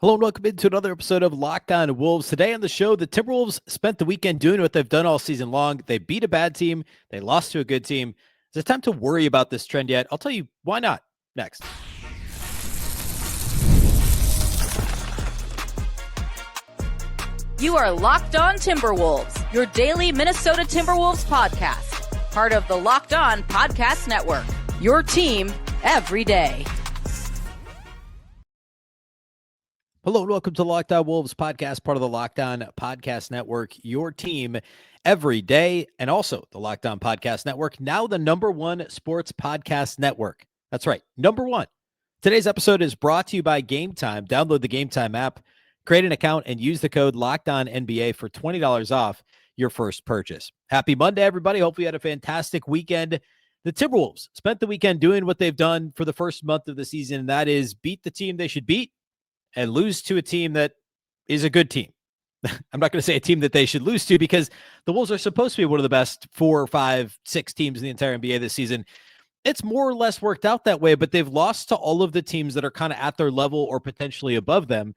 Hello and welcome into another episode of Locked On Wolves. Today on the show, the Timberwolves spent the weekend doing what they've done all season long. They beat a bad team. They lost to a good team. Is it time to worry about this trend yet? I'll tell you why not next. You are Locked On Timberwolves, your daily Minnesota Timberwolves podcast. Part of the Locked On Podcast Network, your team every day. Hello and welcome to Locked On Wolves podcast, part of the Locked On Podcast Network, your team every day, and also the Locked On Podcast Network, now the #1 sports podcast network. That's right, #1. Today's episode is brought to you by Game Time. Download the Game Time app, create an account, and use the code LOCKEDONNBA for $20 off your first purchase. Happy Monday, everybody. Hopefully you had a fantastic weekend. The Timberwolves spent the weekend doing what they've done for the first month of the season, and that is beat the team they should beat and lose to a team that is a good team. I'm not going to say a team that they should lose to because the Wolves are supposed to be one of the best 4, 5, 6 teams in the entire NBA this season. It's more or less worked out that way, but they've lost to all of the teams that are kind of at their level or potentially above them.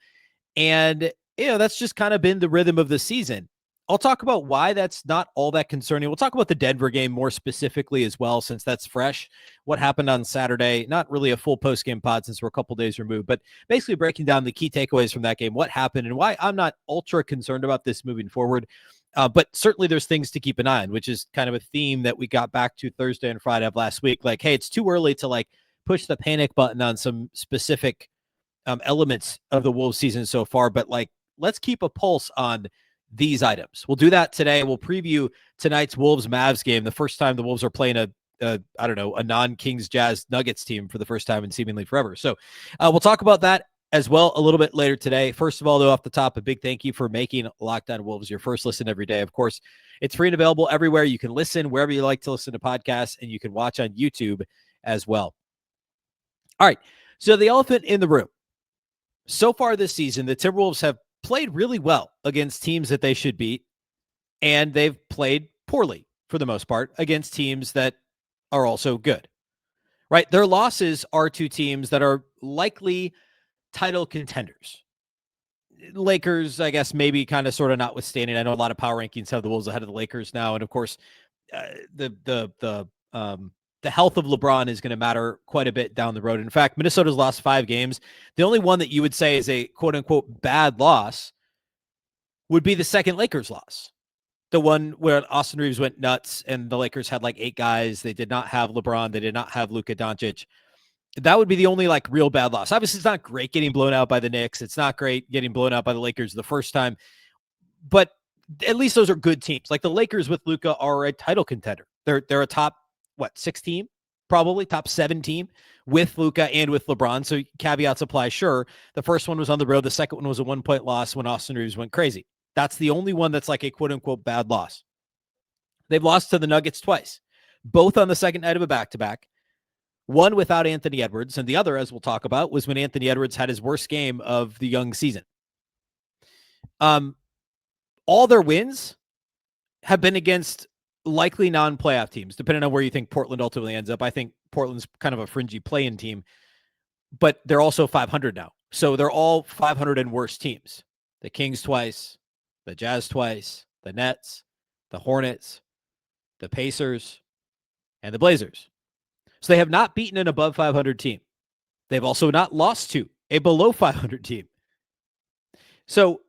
And, that's just kind of been the rhythm of the season. I'll talk about why that's not all that concerning. We'll talk about the Denver game more specifically as well, since that's fresh. What happened on Saturday, not really a full post-game pod since we're a couple days removed, but basically breaking down the key takeaways from that game, what happened, and why I'm not ultra concerned about this moving forward. But certainly there's things to keep an eye on, which is kind of a theme that we got back to Thursday and Friday of last week. Like, hey, it's too early to push the panic button on some specific elements of the Wolves season so far, but let's keep a pulse on these items. We'll do that today. We'll preview tonight's Wolves-Mavs game, the first time the Wolves are playing a non-Kings Jazz Nuggets team for the first time in seemingly forever. So we'll talk about that as well a little bit later today. First of all, though, off the top, a big thank you for making Locked On Wolves your first listen every day. Of course, it's free and available everywhere. You can listen wherever you like to listen to podcasts, and you can watch on YouTube as well. All right, so the elephant in the room. So far this season, the Timberwolves have played really well against teams that they should beat, and they've played poorly for the most part against teams that are also good, right? Their losses are to teams that are likely title contenders. Lakers, I guess, maybe kind of sort of notwithstanding. I know a lot of power rankings have the Wolves ahead of the Lakers now, and of course, the health of LeBron is going to matter quite a bit down the road. In fact, Minnesota's lost 5 games. The only one that you would say is a quote-unquote bad loss would be the second Lakers loss. The one where Austin Reeves went nuts and the Lakers had 8 guys. They did not have LeBron. They did not have Luka Doncic. That would be the only real bad loss. Obviously, it's not great getting blown out by the Knicks. It's not great getting blown out by the Lakers the first time. But at least those are good teams. Like the Lakers with Luka are a title contender. They're a top 6 team, probably top 7 team with Luka and with LeBron. So caveats apply. Sure. The first one was on the road. The second one was a 1-point loss when Austin Reeves went crazy. That's the only one that's a quote unquote bad loss. They've lost to the Nuggets twice, both on the second night of a back-to-back, one without Anthony Edwards. And the other, as we'll talk about, was when Anthony Edwards had his worst game of the young season. All their wins have been against likely non-playoff teams, depending on where you think Portland ultimately ends up. I think Portland's kind of a fringy play-in team, but they're also 500 now. So they're all 500 and worse teams. The Kings twice, the Jazz twice, the Nets, the Hornets, the Pacers, and the Blazers. So they have not beaten an above 500 team. They've also not lost to a below 500 team. So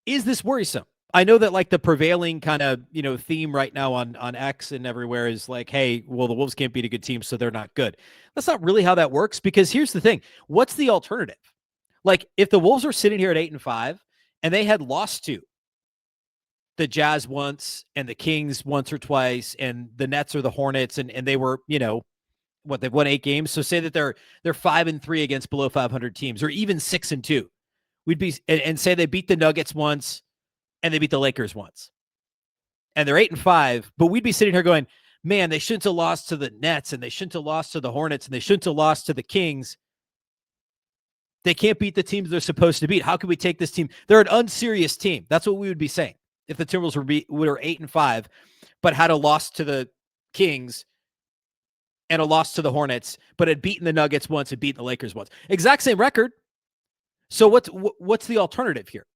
is this worrisome? I know that the prevailing kind of, theme right now on X and everywhere is hey, well, the Wolves can't beat a good team, so they're not good. That's not really how that works, because here's the thing. What's the alternative? If the Wolves are sitting here at 8-5 and they had lost to the Jazz once and the Kings once or twice and the Nets or the Hornets, and they were, they've won 8 games. So say that they're 5-3 against below 500 teams, or even 6-2. We'd be, and say they beat the Nuggets once and they beat the Lakers once, and they're 8-5, but we'd be sitting here going, man, they shouldn't have lost to the Nets, and they shouldn't have lost to the Hornets, and they shouldn't have lost to the Kings. They can't beat the teams they're supposed to beat. How can we take this team? They're an unserious team. That's what we would be saying if the Timberwolves were 8-5, but had a loss to the Kings and a loss to the Hornets, but had beaten the Nuggets once and beaten the Lakers once. Exact same record. So what's the alternative here?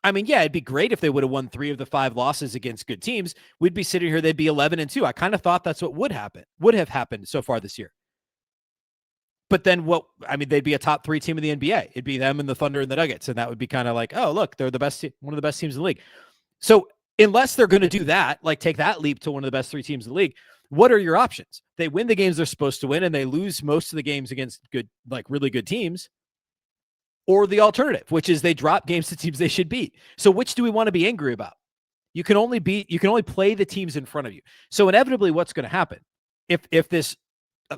I mean, yeah, it'd be great if they would have won 3 of the 5 losses against good teams. We'd be sitting here, they'd be 11-2. I kind of thought that's what would have happened so far this year. But then they'd be a top 3 team in the NBA. It'd be them and the Thunder and the Nuggets. And that would be kind of like, oh, look, they're the best, one of the best teams in the league. So unless they're going to do that, like take that leap to one of the best 3 teams in the league, what are your options? They win the games they're supposed to win and they lose most of the games against good, like really good teams. Or the alternative, which is they drop games to teams they should beat. So which do we want to be angry about? You can only play the teams in front of you. So inevitably what's going to happen if this,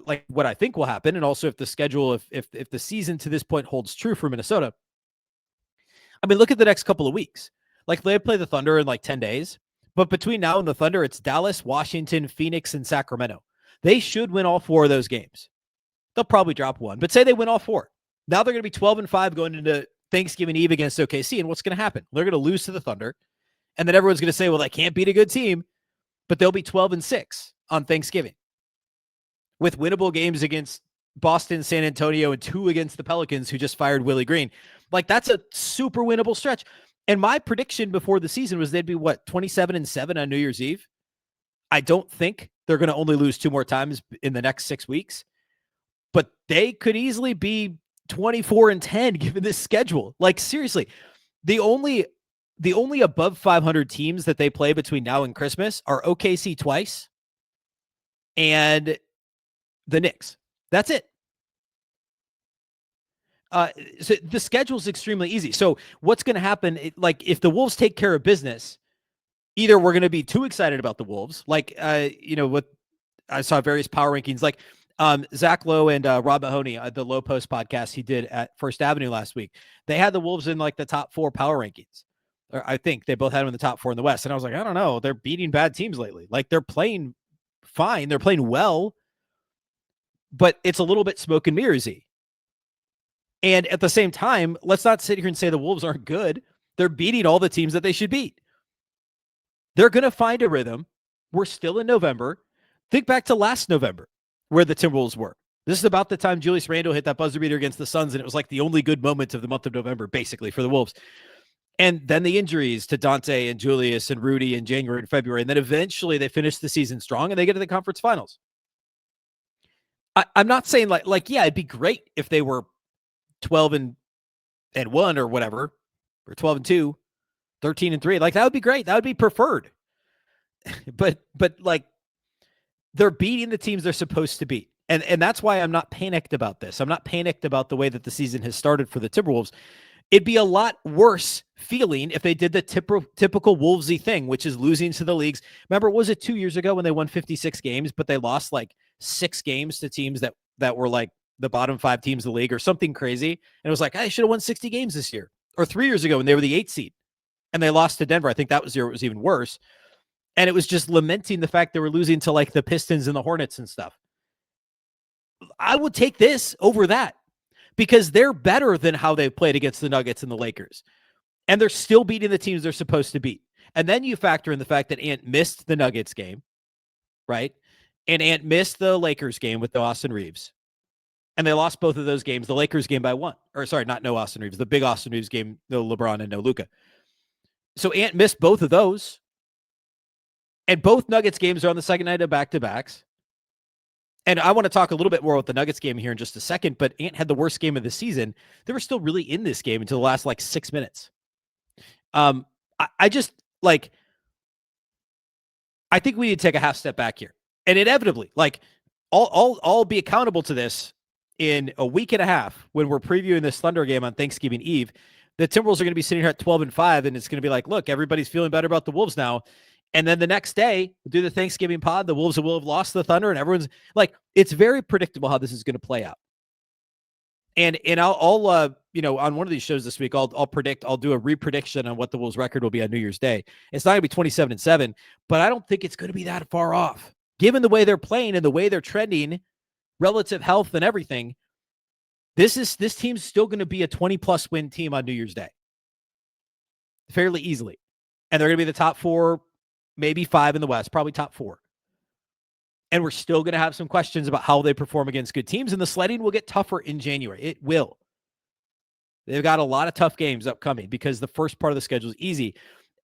like what I think will happen, and also if the schedule, if the season to this point holds true for Minnesota, I mean, look at the next couple of weeks. Like they play the Thunder in like 10 days, but between now and the Thunder, it's Dallas, Washington, Phoenix, and Sacramento. They should win all 4 of those games. They'll probably drop one, but say they win all 4. Now they're going to be 12-5 going into Thanksgiving Eve against OKC. And what's going to happen? They're going to lose to the Thunder. And then everyone's going to say, well, they can't beat a good team, but they'll be 12-6 on Thanksgiving with winnable games against Boston, San Antonio, and 2 against the Pelicans, who just fired Willie Green. Like that's a super winnable stretch. And my prediction before the season was they'd be 27-7 on New Year's Eve. I don't think they're going to only lose 2 more times in the next 6 weeks, but they could easily be 24-10 given this schedule. Like seriously, the only above 500 teams that they play between now and Christmas are OKC twice and the Knicks. That's it. So the schedule is extremely easy. So what's going to happen? Like if the Wolves take care of business, either we're going to be too excited about the Wolves, like what I saw various power rankings, like Zach Lowe and Rob Mahoney, the Low Post podcast he did at First Avenue last week. They had the Wolves in like the top 4 power rankings. Or I think they both had them in the top 4 in the West. And I was like, I don't know. They're beating bad teams lately. Like they're playing fine. They're playing well, but it's a little bit smoke and mirrors-y. And at the same time, let's not sit here and say the Wolves aren't good. They're beating all the teams that they should beat. They're going to find a rhythm. We're still in November. Think back to last November, where the Timberwolves were. This is about the time Julius Randle hit that buzzer beater against the Suns, and it was like the only good moment of the month of November, basically, for the Wolves. And then the injuries to Dante and Julius and Rudy in January and February, and then eventually they finish the season strong and they get to the conference finals. I'm not saying like yeah, it'd be great if they were 12-1 or whatever, or 12-2, 13-3. Like that would be great. That would be preferred. but like they're beating the teams they're supposed to beat. And that's why I'm not panicked about this. I'm not panicked about the way that the season has started for the Timberwolves. It'd be a lot worse feeling if they did the typical Wolvesy thing, which is losing to the leagues. Remember, was it 2 years ago when they won 56 games, but they lost like 6 games to teams that were like the bottom 5 teams of the league or something crazy? And it was like, I should have won 60 games this year. Or 3 years ago when they were the 8th seed and they lost to Denver. I think that was the year it was even worse. And it was just lamenting the fact they were losing to like the Pistons and the Hornets and stuff. I would take this over that because they're better than how they played against the Nuggets and the Lakers. And they're still beating the teams they're supposed to beat. And then you factor in the fact that Ant missed the Nuggets game, right? And Ant missed the Lakers game with the Austin Reeves. And they lost both of those games, the Lakers game by 1. Or sorry, not no Austin Reeves, the big Austin Reeves game, no LeBron and no Luka. So Ant missed both of those. And both Nuggets games are on the second night of back-to-backs. And I want to talk a little bit more about the Nuggets game here in just a second, but Ant had the worst game of the season. They were still really in this game until the last like 6 minutes. I just like, I think we need to take a half step back here. And inevitably, like I'll be accountable to this in a week and a half when we're previewing this Thunder game on Thanksgiving Eve. The Timberwolves are going to be sitting here at 12-5, and it's going to be like, look, everybody's feeling better about the Wolves now. And then the next day, we'll do the Thanksgiving pod. The Wolves will have lost the Thunder, and everyone's like, it's very predictable how this is going to play out. And I'll on one of these shows this week, I'll do a re-prediction on what the Wolves record will be on New Year's Day. It's not going to be 27-7, but I don't think it's going to be that far off. Given the way they're playing and the way they're trending, relative health and everything, this team's still going to be a 20-plus win team on New Year's Day. Fairly easily. And they're going to be the top 4, maybe 5 in the West, probably top 4. And we're still going to have some questions about how they perform against good teams, and the sledding will get tougher in January. It will. They've got a lot of tough games upcoming because the first part of the schedule is easy.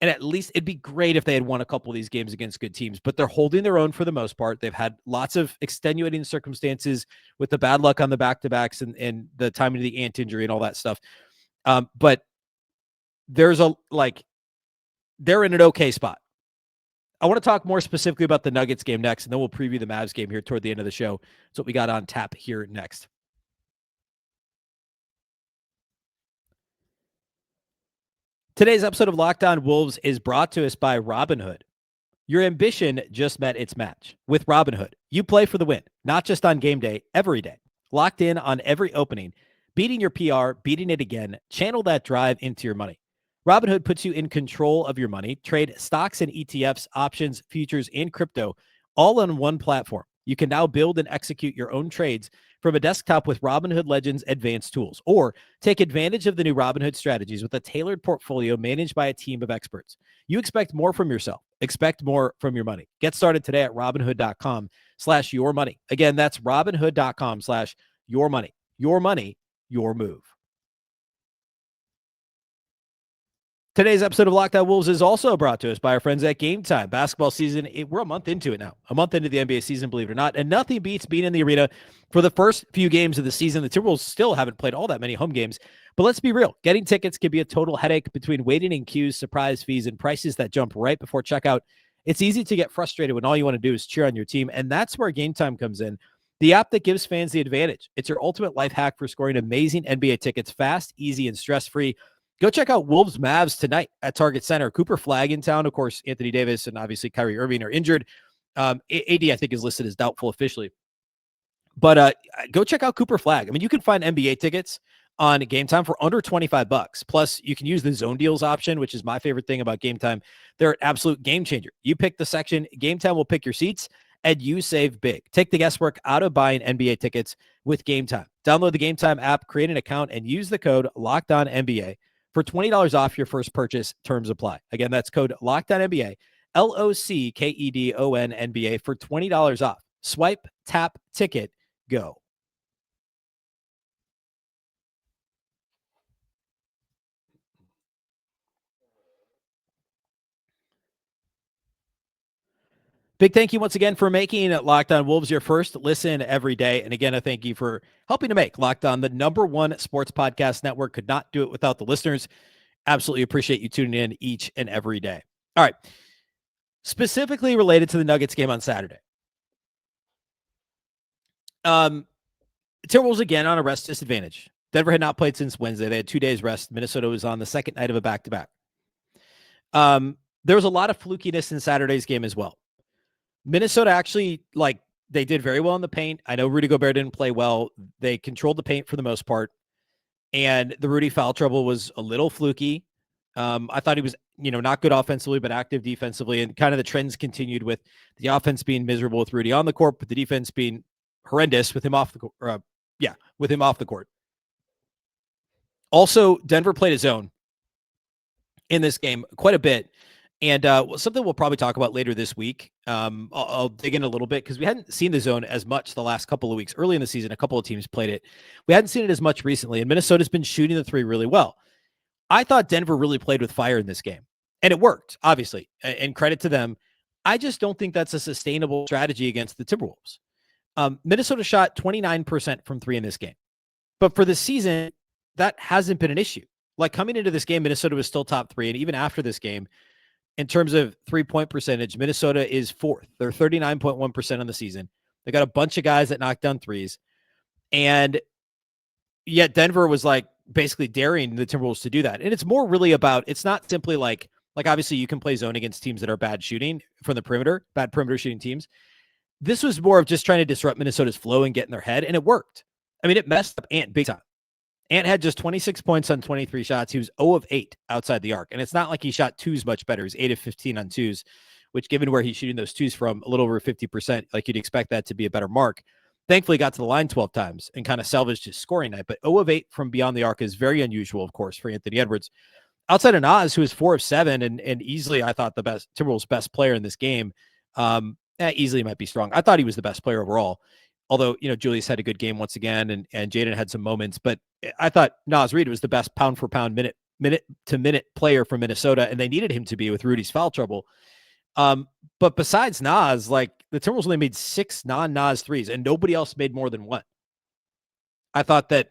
And at least it'd be great if they had won a couple of these games against good teams, but they're holding their own for the most part. They've had lots of extenuating circumstances with the bad luck on the back-to-backs and the timing of the ant injury and all that stuff. But they're in an okay spot. I want to talk more specifically about the Nuggets game next, and then we'll preview the Mavs game here toward the end of the show. That's what we got on tap here next. Today's episode of Locked On Wolves is brought to us by Robinhood. Your ambition just met its match. With Robinhood, you play for the win, not just on game day, every day. Locked in on every opening, beating your PR, beating it again, channel that drive into your money. Robinhood puts you in control of your money. Trade stocks and ETFs, options, futures, and crypto all on one platform. You can now build and execute your own trades from a desktop with Robinhood Legends advanced tools, or take advantage of the new Robinhood strategies with a tailored portfolio managed by a team of experts. You expect more from yourself. Expect more from your money. Get started today at Robinhood.com/yourmoney. Again, that's Robinhood.com/yourmoney. Your money, your move. Today's episode of Locked On Wolves is also brought to us by our friends at Game Time. Basketball season, we're a month into it now. A month into the NBA season, believe it or not. And nothing beats being in the arena for the first few games of the season. The Timberwolves still haven't played all that many home games. But let's be real. Getting tickets can be a total headache between waiting in queues, surprise fees, and prices that jump right before checkout. It's easy to get frustrated when all you want to do is cheer on your team. And that's where Game Time comes in. The app that gives fans the advantage. It's your ultimate life hack for scoring amazing NBA tickets fast, easy, and stress-free. Go check out Wolves Mavs tonight at Target Center. Cooper Flagg in town. Of course, Anthony Davis and obviously Kyrie Irving are injured. AD, I think, is listed as doubtful officially. But go check out Cooper Flagg. I mean, you can find NBA tickets on Game Time for under $25. Plus, you can use the zone deals option, which is my favorite thing about Game Time. They're an absolute game changer. You pick the section, Game Time will pick your seats, and you save big. Take the guesswork out of buying NBA tickets with Game Time. Download the Game Time app, create an account, and use the code LOCKEDONNBA for $20 off your first purchase. Terms apply. Again, that's code LOCKEDONNBA, LOCKEDONNBA for $20 off. Swipe, tap, ticket, go. Big thank you once again for making Locked On Wolves your first listen every day. And again, I thank you for helping to make Locked On the #1 sports podcast network. Could not do it without the listeners. Absolutely appreciate you tuning in each and every day. All right. Specifically related to the Nuggets game on Saturday. Timberwolves again on a rest disadvantage. Denver had not played since Wednesday. They had 2 days rest. Minnesota was on the second night of a back-to-back. There was a lot of flukiness in Saturday's game as well. Minnesota actually, they did very well in the paint. I know Rudy Gobert didn't play well. They controlled the paint for the most part. And the Rudy foul trouble was a little fluky. I thought he was, not good offensively, but active defensively. And kind of the trends continued with the offense being miserable with Rudy on the court, but the defense being horrendous with him off the court. With him off the court. Also, Denver played a zone in this game quite a bit. And something we'll probably talk about later this week. I'll dig in a little bit because we hadn't seen the zone as much the last couple of weeks. Early in the season, a couple of teams played it. We hadn't seen it as much recently, and Minnesota's been shooting the three really well. I thought Denver really played with fire in this game, and it worked, obviously, and credit to them. I just don't think that's a sustainable strategy against the Timberwolves. Minnesota shot 29% from three in this game, but for the season, that hasn't been an issue. Like coming into this game, Minnesota was still top three, and even after this game, in terms of three-point percentage, Minnesota is fourth. They're 39.1% on the season. They got a bunch of guys that knocked down threes. And yet Denver was basically daring the Timberwolves to do that. And it's more really about, it's not simply like obviously you can play zone against teams that are bad shooting from the perimeter, bad perimeter shooting teams. This was more of just trying to disrupt Minnesota's flow and get in their head. And it worked. I mean, it messed up Ant big time. Ant had just 26 points on 23 shots. He was 0 of 8 outside the arc. And it's not like he shot twos much better. He's 8 of 15 on twos, which given where he's shooting those twos from, a little over 50%, like you'd expect that to be a better mark. Thankfully, got to the line 12 times and kind of salvaged his scoring night. But 0 of 8 from beyond the arc is very unusual, of course, for Anthony Edwards. Outside of Nas, who is 4 of 7 and easily, I thought, the best Timberwolves' best player in this game. Easily might be strong. I thought he was the best player overall. Although, Julius had a good game once again, and Jaden had some moments, but I thought Naz Reid was the best pound for pound minute to minute player for Minnesota, and they needed him to be with Rudy's foul trouble. But besides Naz, like the Timberwolves only made 6 non-Naz threes, and nobody else made more than 1. I thought that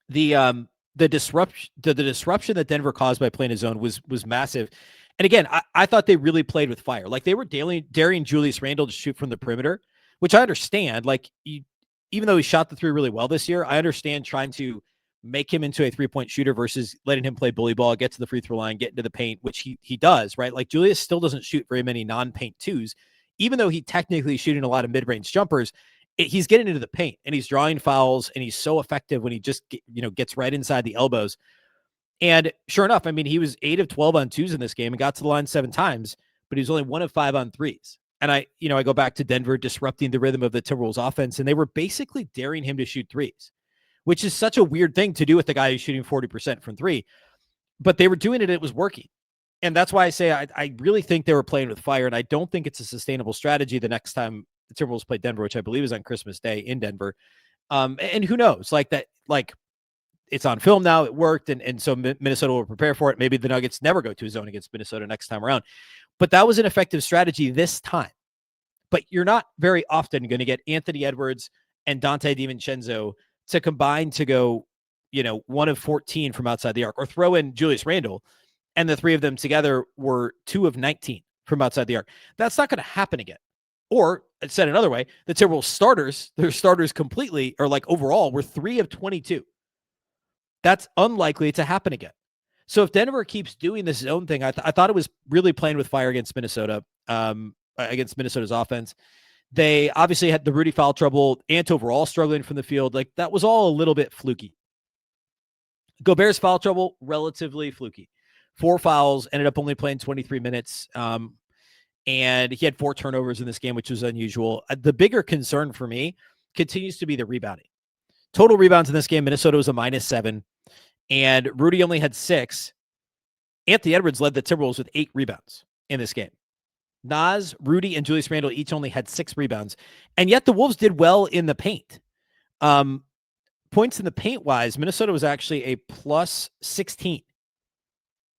the disruption that Denver caused by playing his zone was massive. And again, I thought they really played with fire. Like they were daring Julius Randle to shoot from the perimeter, which I understand. Like even though he shot the 3 really well this year, I understand trying to make him into a 3-point shooter versus letting him play bully ball, get to the free throw line, get into the paint, which he does, right? Like Julius still doesn't shoot very many non-paint 2s, even though he technically shooting a lot of mid-range jumpers. He's getting into the paint and he's drawing fouls, and he's so effective when he just gets right inside the elbows. And sure enough, I mean, he was 8 of 12 on 2s in this game and got to the line 7 times, but he was only 1 of 5 on 3s. And I go back to Denver disrupting the rhythm of the Timberwolves offense, and they were basically daring him to shoot 3s, which is such a weird thing to do with the guy who's shooting 40% from 3. But they were doing it. It was working. And that's why I say I really think they were playing with fire, and I don't think it's a sustainable strategy the next time the Timberwolves play Denver, which I believe is on Christmas Day in Denver. And who knows, like it's on film now. It worked. And so Minnesota will prepare for it. Maybe the Nuggets never go to a zone against Minnesota next time around, but that was an effective strategy this time. But you're not very often going to get Anthony Edwards and Dante DiVincenzo to combine to go, 1 of 14 from outside the arc, or throw in Julius Randle, and the 3 of them together were 2 of 19 from outside the arc. That's not going to happen again. Or said another way, the Timberwolves their starters completely, or like overall, were 3 of 22. That's unlikely to happen again. So if Denver keeps doing this zone thing, I thought it was really playing with fire against Minnesota, against Minnesota's offense. They obviously had the Rudy foul trouble. Ant overall struggling from the field. Like that was all a little bit fluky. Gobert's foul trouble, relatively fluky. 4 fouls, ended up only playing 23 minutes. And he had 4 turnovers in this game, which was unusual. The bigger concern for me continues to be the rebounding. Total rebounds in this game, Minnesota was a -7, and Rudy only had 6. Anthony Edwards led the Timberwolves with 8 rebounds in this game. Naz, Rudy, and Julius Randle each only had 6 rebounds, and yet the Wolves did well in the paint. Points in the paint wise, Minnesota was actually a plus 16.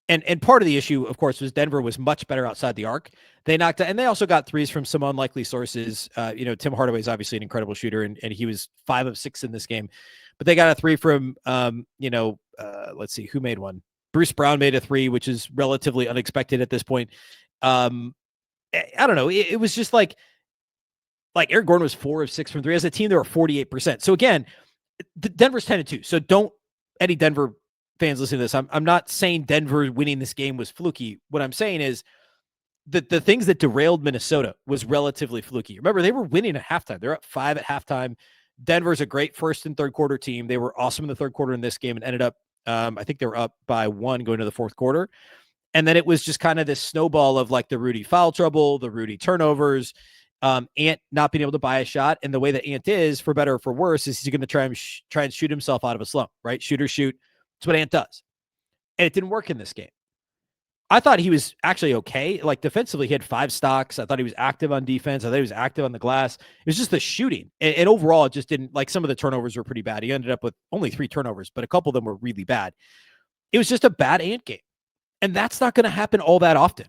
And part of the issue, of course, was Denver was much better outside the arc. They knocked out, and they also got 3s from some unlikely sources. Tim Hardaway is obviously an incredible shooter, and he was 5 of 6 in this game. But they got a 3 from, let's see, who made one? Bruce Brown made a 3, which is relatively unexpected at this point. I don't know. It was just like Eric Gordon was 4 of 6 from 3. As a team, they were 48%. So again, Denver's 10-2. So don't, any Denver fans listening to this, I'm not saying Denver winning this game was fluky. What I'm saying is that the things that derailed Minnesota was relatively fluky. Remember, they were winning at halftime. They're up 5 at halftime. Denver's a great first and third quarter team. They were awesome in the third quarter in this game and ended up, I think they were up by 1 going to the fourth quarter. And then it was just kind of this snowball of like the Rudy foul trouble, the Rudy turnovers, Ant not being able to buy a shot. And the way that Ant is, for better or for worse, is he's going to try and shoot himself out of a slump, right? Shoot or shoot. That's what Ant does. And it didn't work in this game. I thought he was actually okay. Like defensively, he had 5 stocks. I thought he was active on defense. I thought he was active on the glass. It was just the shooting. And overall, it just didn't, like some of the turnovers were pretty bad. He ended up with only 3 turnovers, but a couple of them were really bad. It was just a bad Ant game. And that's not going to happen all that often.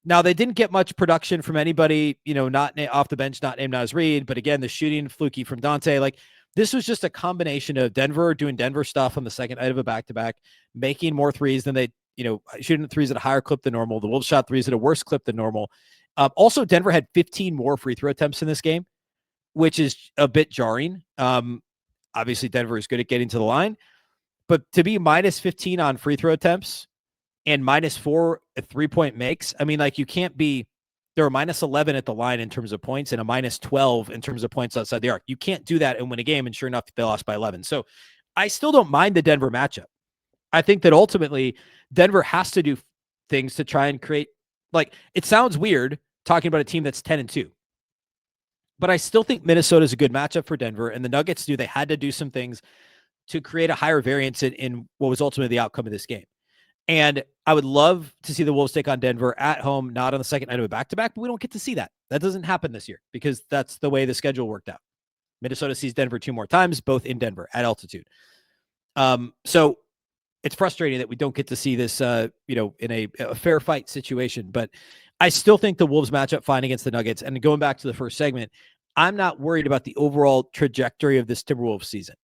Now, they didn't get much production from anybody, not off the bench, not named Naz Reid. But again, the shooting fluky from Dante, like, this was just a combination of Denver doing Denver stuff on the second night of a back-to-back, making more 3s than they, shooting 3s at a higher clip than normal. The Wolves shot 3s at a worse clip than normal. Also, Denver had 15 more free throw attempts in this game, which is a bit jarring. Obviously, Denver is good at getting to the line, but to be minus 15 on free throw attempts and minus 4 at 3-point makes, I mean, like you can't be. There were minus 11 at the line in terms of points and a minus 12 in terms of points outside the arc. You can't do that and win a game, and sure enough, they lost by 11. So I still don't mind the Denver matchup. I think that ultimately Denver has to do things to try and create, like, it sounds weird talking about a team that's 10-2, but I still think Minnesota is a good matchup for Denver, and the Nuggets they had to do some things to create a higher variance in what was ultimately the outcome of this game. And I would love to see the Wolves take on Denver at home, not on the second night of a back-to-back, but we don't get to see that. That doesn't happen this year because that's the way the schedule worked out. Minnesota sees Denver 2 more times, both in Denver at altitude. So it's frustrating that we don't get to see this, in a fair fight situation. But I still think the Wolves match up fine against the Nuggets. And going back to the first segment, I'm not worried about the overall trajectory of this Timberwolves season.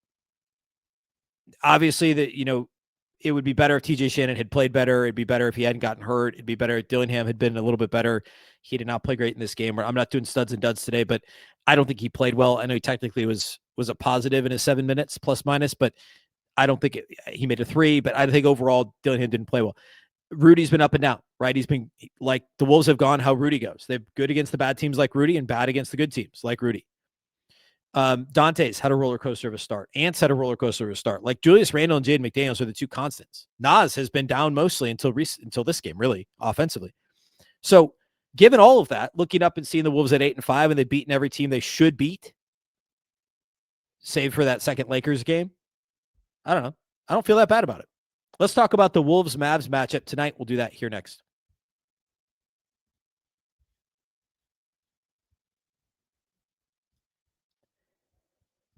Obviously, it would be better if TJ Shannon had played better. It'd be better if he hadn't gotten hurt. It'd be better if Dillingham had been a little bit better. He did not play great in this game. I'm not doing studs and duds today, but I don't think he played well. I know he technically was a positive in his 7 minutes plus minus, but I don't think he made a 3. But I think overall Dillingham didn't play well. Rudy's been up and down, right? He's been like the Wolves have gone how Rudy goes. They're good against the bad teams like Rudy and bad against the good teams like Rudy. Dante's had a roller coaster of a start. Ant's had a roller coaster of a start. Like Julius Randle and Jaden McDaniels are the two constants. Nas has been down mostly until this game, really, offensively. So given all of that, looking up and seeing the Wolves at 8-5 and they've beaten every team they should beat, save for that second Lakers game, I don't know. I don't feel that bad about it. Let's talk about the Wolves-Mavs matchup tonight. We'll do that here next.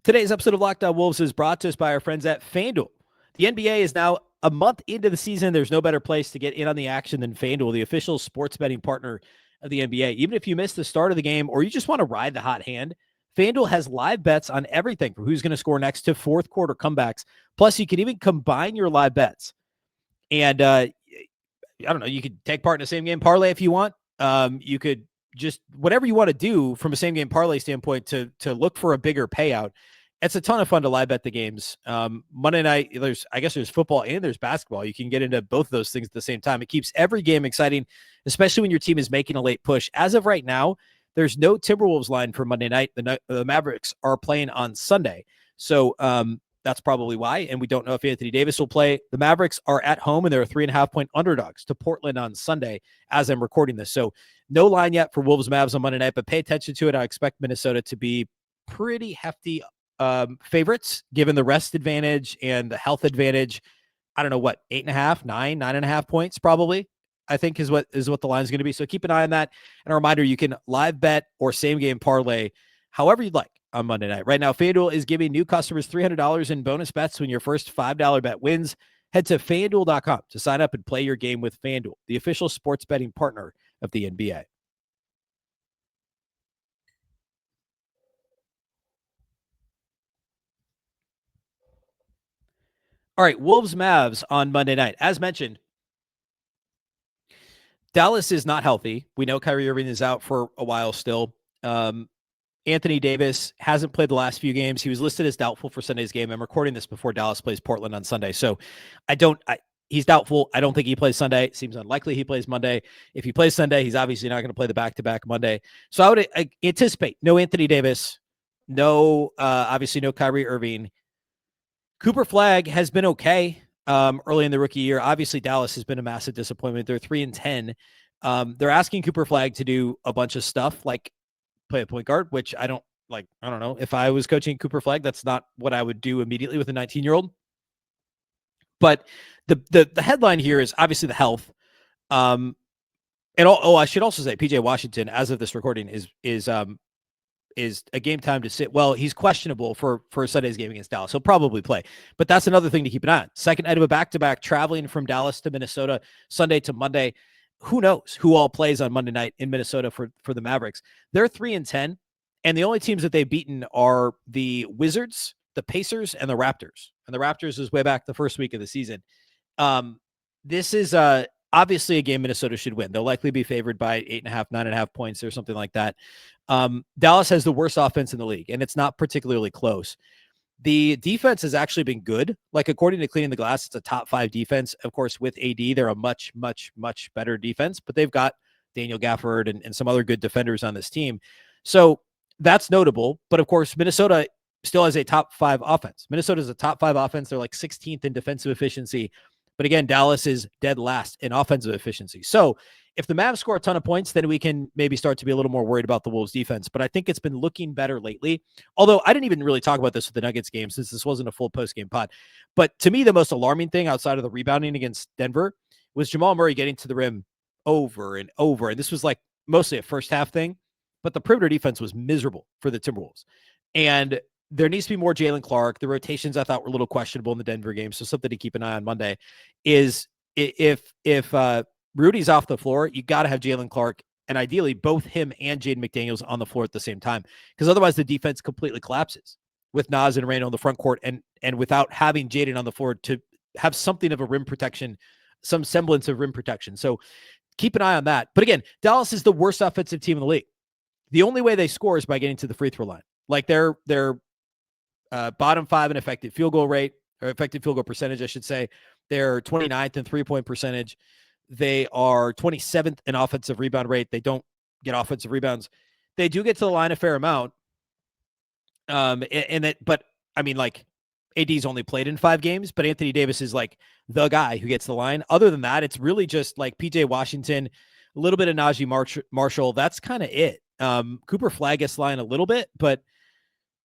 Today's episode of Locked On Wolves is brought to us by our friends at FanDuel. The NBA is now a month into the season. There's no better place to get in on the action than FanDuel, the official sports betting partner of the NBA. Even if you missed the start of the game or you just want to ride the hot hand, FanDuel has live bets on everything from who's going to score next to fourth quarter comebacks. Plus, you can even combine your live bets. And I don't know, you could take part in a same game parlay if you want. You could just whatever you want to do from a same game parlay standpoint to look for a bigger payout. It's a ton of fun to live bet the games. Monday night, there's football and there's basketball. You can get into both of those things at the same time. It keeps every game exciting, especially when your team is making a late push. As of right now, there's no Timberwolves line for Monday night. The Mavericks are playing on Sunday. So that's probably why. And we don't know if Anthony Davis will play. The Mavericks are at home and they're 3.5-point underdogs to Portland on Sunday as I'm recording this. So no line yet for Wolves Mavs on Monday night, but pay attention to it. I expect Minnesota to be pretty hefty favorites given the rest advantage and the health advantage. I don't know what, 8.5, 9.5 points probably, I think is what the line is going to be. So keep an eye on that. And a reminder, you can live bet or same game parlay however you'd like on Monday night. Right now, FanDuel is giving new customers $300 in bonus bets when your first $5 bet wins. Head to FanDuel.com to sign up and play your game with FanDuel, the official sports betting partner of the NBA. All right, Wolves Mavs on Monday night. As mentioned, Dallas is not healthy. We know Kyrie Irving is out for a while still. Anthony Davis hasn't played the last few games. He was listed as doubtful for Sunday's game. I'm recording this before Dallas plays Portland on Sunday. So he's doubtful. I don't think he plays Sunday. It seems unlikely he plays Monday. If he plays Sunday, he's obviously not going to play the back-to-back Monday. So I would anticipate no Anthony Davis, obviously no Kyrie Irving. Cooper Flagg has been okay early in the rookie year. Obviously, Dallas has been a massive disappointment. They're 3-10. They're asking Cooper Flagg to do a bunch of stuff like play a point guard, which I don't know. If I was coaching Cooper Flagg, that's not what I would do immediately with a 19-year-old. But the headline here is obviously the health. I should also say PJ Washington, as of this recording, is a game time to sit. Well, he's questionable for Sunday's game against Dallas. He'll probably play, but that's another thing to keep an eye on. Second night of a back-to-back, traveling from Dallas to Minnesota, Sunday to Monday. Who knows who all plays on Monday night in Minnesota for the Mavericks? They're 3-10, and the only teams that they've beaten are the Wizards, the Pacers, and the Raptors. And the Raptors is way back the first week of the season. This is obviously a game Minnesota should win. They'll likely be favored by 8.5, 9.5 points or something like that. Dallas has the worst offense in the league, and it's not particularly close. The defense has actually been good. Like, according to Cleaning the Glass, it's a top 5 defense. Of course, with AD, they're a much, much, much better defense, but they've got Daniel Gafford and some other good defenders on this team. So that's notable. But of course, Minnesota still has a top 5 offense. Minnesota is a top 5 offense. They're like 16th in defensive efficiency. But again, Dallas is dead last in offensive efficiency. So if the Mavs score a ton of points, then we can maybe start to be a little more worried about the Wolves defense. But I think it's been looking better lately. Although I didn't even really talk about this with the Nuggets game since this wasn't a full post-game pod. But to me, the most alarming thing outside of the rebounding against Denver was Jamal Murray getting to the rim over and over. And this was like mostly a first half thing. But the perimeter defense was miserable for the Timberwolves. And there needs to be more Jalen Clark. The rotations I thought were a little questionable in the Denver game, so something to keep an eye on Monday is if Rudy's off the floor, you got to have Jalen Clark and ideally both him and Jaden McDaniels on the floor at the same time, because otherwise the defense completely collapses with Naz and Randle on the front court and without having Jaden on the floor to have something of a rim protection, some semblance of rim protection. So keep an eye on that. But again, Dallas is the worst offensive team in the league. The only way they score is by getting to the free throw line. Like they're bottom 5 in effective field goal rate, or effective field goal percentage, I should say. They're 29th in 3-point percentage. They are 27th in offensive rebound rate. They don't get offensive rebounds. They do get to the line a fair amount. But I mean, like, AD's only played in 5 games, but Anthony Davis is like the guy who gets the line. Other than that, it's really just like PJ Washington, a little bit of Najee Marshall. That's kind of it. Cooper Flagg gets line a little bit, but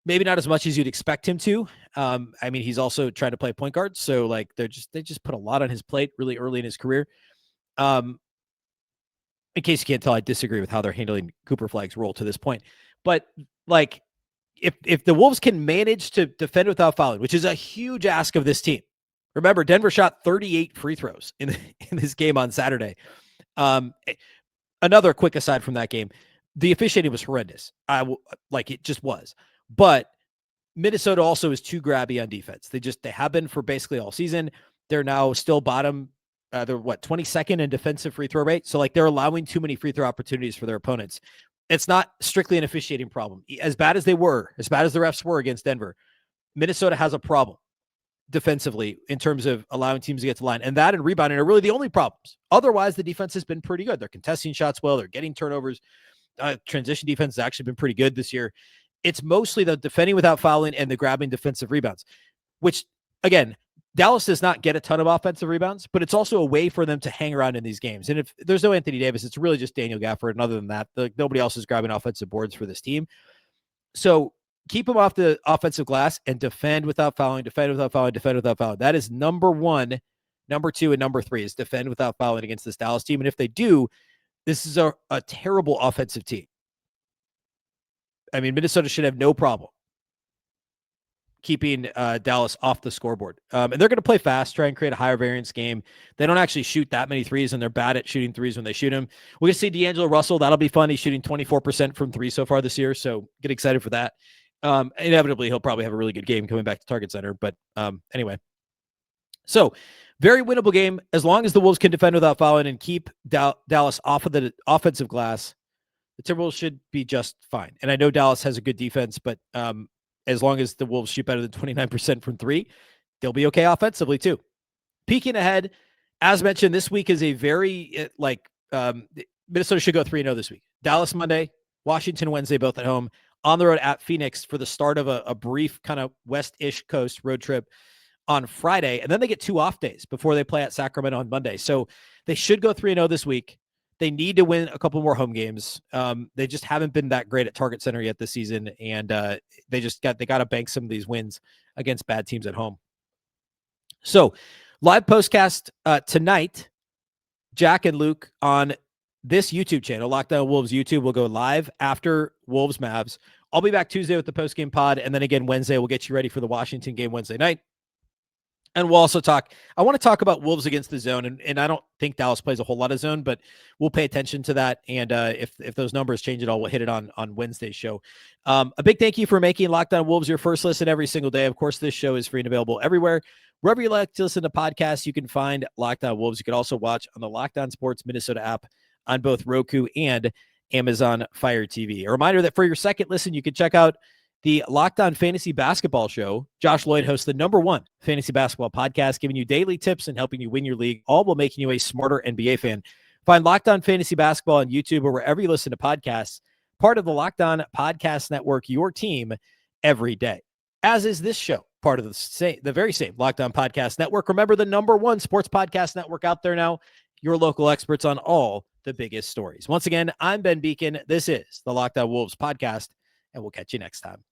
maybe not as much as you'd expect him to. I mean, he's also trying to play point guard, so like they just put a lot on his plate really early in his career. In case you can't tell, I disagree with how they're handling Cooper Flagg's role to this point. But like, if the Wolves can manage to defend without fouling, which is a huge ask of this team. Remember, Denver shot 38 free throws in this game on Saturday. Another quick aside from that game, the officiating was horrendous. It just was. But Minnesota also is too grabby on defense. They have been for basically all season. They're now still bottom. They're 22nd in defensive free throw rate. So like they're allowing too many free throw opportunities for their opponents. It's not strictly an officiating problem. As bad as the refs were against Denver, Minnesota has a problem defensively in terms of allowing teams to get to the line. And that and rebounding are really the only problems. Otherwise, the defense has been pretty good. They're contesting shots well. They're getting turnovers. Transition defense has actually been pretty good this year. It's mostly the defending without fouling and the grabbing defensive rebounds, which, again, Dallas does not get a ton of offensive rebounds, but it's also a way for them to hang around in these games. And if there's no Anthony Davis, it's really just Daniel Gafford. And other than that, nobody else is grabbing offensive boards for this team. So keep them off the offensive glass and defend without fouling, defend without fouling, defend without fouling. That is number 1, number 2, and number 3 is defend without fouling against this Dallas team. And if they do, this is a terrible offensive team. I mean, Minnesota should have no problem keeping Dallas off the scoreboard. And they're going to play fast, try and create a higher variance game. They don't actually shoot that many threes, and they're bad at shooting threes when they shoot them. We're going to see D'Angelo Russell. That'll be fun. He's shooting 24% from 3 so far this year, so get excited for that. Inevitably, he'll probably have a really good game coming back to Target Center. But anyway, so very winnable game as long as the Wolves can defend without fouling and keep Dallas off of the offensive glass. The Timberwolves should be just fine. And I know Dallas has a good defense, but as long as the Wolves shoot better than 29% from 3, they'll be okay offensively too. Peeking ahead, as mentioned, this week is a very, Minnesota should go 3-0 this week. Dallas Monday, Washington Wednesday, both at home. On the road at Phoenix for the start of a brief kind of west-ish coast road trip on Friday. And then they get 2 off days before they play at Sacramento on Monday. So they should go 3-0 this week. They need to win a couple more home games. They just haven't been that great at Target Center yet this season, and they got to bank some of these wins against bad teams at home. So, live postcast tonight. Jack and Luke on this YouTube channel, Lockdown Wolves YouTube, will go live after Wolves Mavs. I'll be back Tuesday with the post-game pod, and then again Wednesday we'll get you ready for the Washington game Wednesday night. And we'll also I want to talk about Wolves against the zone, and I don't think Dallas plays a whole lot of zone, but we'll pay attention to that. And if those numbers change at all, we'll hit it on Wednesday's show. A big thank you for making Lockdown Wolves your first listen every single day. Of course, this show is free and available everywhere. Wherever you like to listen to podcasts, you can find Lockdown Wolves. You can also watch on the Lockdown Sports Minnesota app on both Roku and Amazon Fire TV. A reminder that for your second listen, you can check out the Lockdown Fantasy Basketball Show. Josh Lloyd hosts the #1 fantasy basketball podcast, giving you daily tips and helping you win your league, all while making you a smarter NBA fan. Find Lockdown Fantasy Basketball on YouTube or wherever you listen to podcasts, part of the Lockdown Podcast Network, your team every day. As is this show, part of the very same Lockdown Podcast Network. Remember, the #1 sports podcast network out there now, your local experts on all the biggest stories. Once again, I'm Ben Beecken. This is the Lockdown Wolves podcast, and we'll catch you next time.